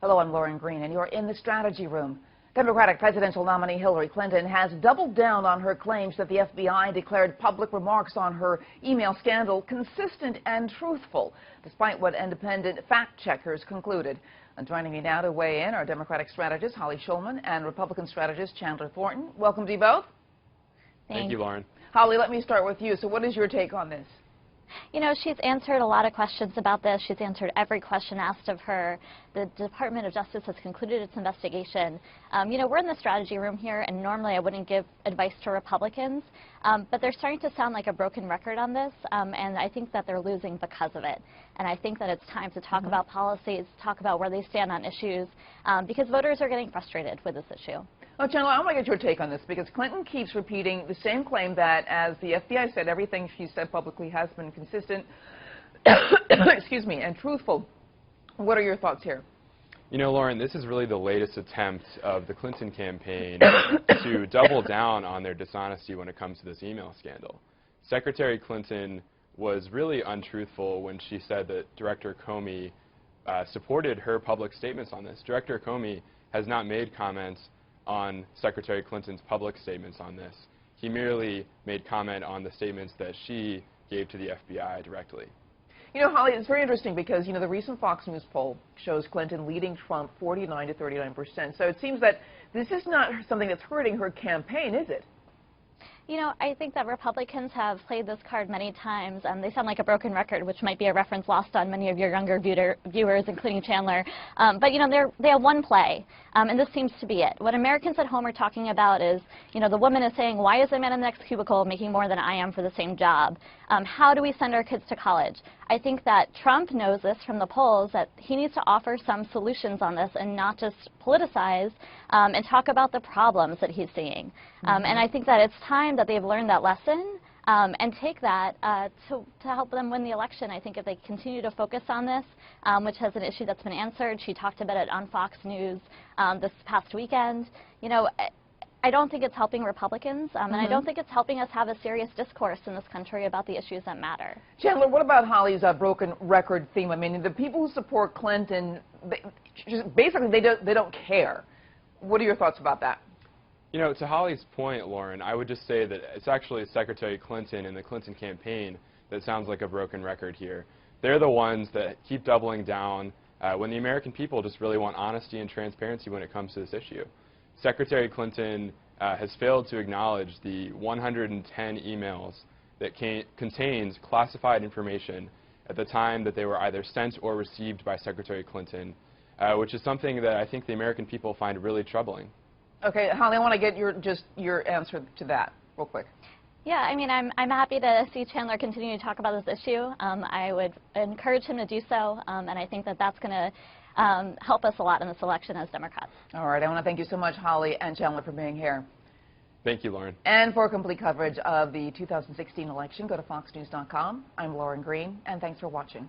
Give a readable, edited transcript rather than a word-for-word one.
Hello, I'm Lauren Green, and you're in the strategy room. Democratic presidential nominee Hillary Clinton has doubled down on her claims that the FBI declared public remarks on her email scandal consistent and truthful, despite what independent fact-checkers concluded. And joining me now to weigh in are Democratic strategist Holly Shulman and Republican strategist Chandler Thornton. Welcome to you both. Thank you, Lauren. Holly, let me start with you. So what is your take on this? You know, she's answered a lot of questions about this. She's answered every question asked of her. The Department of Justice has concluded its investigation. You know, we're in the strategy room here, and normally I wouldn't give advice to Republicans, but they're starting to sound like a broken record on this, and I think that they're losing because of it. And I think that it's time to talk about policies, talk about where they stand on issues, because voters are getting frustrated with this issue. Oh, Chandler, I want to get your take on this, because Clinton keeps repeating the same claim that, as the FBI said, everything she said publicly has been consistent, excuse me, and truthful. What are your thoughts here? You know, Lauren, this is really the latest attempt of the Clinton campaign to double down on their dishonesty when it comes to this email scandal. Secretary Clinton was really untruthful when she said that Director Comey supported her public statements on this. Director Comey has not made comments on Secretary Clinton's public statements on this. He merely made comment on the statements that she gave to the FBI directly. You know, Holly, it's very interesting because, you know, the recent Fox News poll shows Clinton leading Trump 49 to 39%. So it seems that this is not something that's hurting her campaign, is it? You know, I think that Republicans have played this card many times. They sound like a broken record, which might be a reference lost on many of your younger viewers, including Chandler. But, you know, they have one play, and this seems to be it. What Americans at home are talking about is, you know, the woman is saying, why is the man in the next cubicle making more than I am for the same job? How do we send our kids to college? I think that Trump knows this from the polls, that he needs to offer some solutions on this and not just politicize and talk about the problems that he's seeing. And I think that it's time that they've learned that lesson and take that to help them win the election. I think if they continue to focus on this, which has an issue that's been answered, she talked about it on Fox News this past weekend, you know, I don't think it's helping Republicans, and I don't think it's helping us have a serious discourse in this country about the issues that matter. Chandler, what about Holly's broken record theme? I mean, the people who support Clinton, basically they don't care. What are your thoughts about that? You know, to Holly's point, Lauren, I would just say that it's actually Secretary Clinton and the Clinton campaign that sounds like a broken record here. They're the ones that keep doubling down when the American people just really want honesty and transparency when it comes to this issue. Secretary Clinton has failed to acknowledge the 110 emails that contains classified information at the time that they were either sent or received by Secretary Clinton, which is something that I think the American people find really troubling. Okay, Holly, I want to get your answer to that real quick. Yeah, I mean, I'm happy to see Chandler continue to talk about this issue. I would encourage him to do so, and I think that that's going to help us a lot in this election as Democrats. All right, I want to thank you so much, Holly and Chandler, for being here. Thank you, Lauren. And for complete coverage of the 2016 election, go to foxnews.com. I'm Lauren Green, and thanks for watching.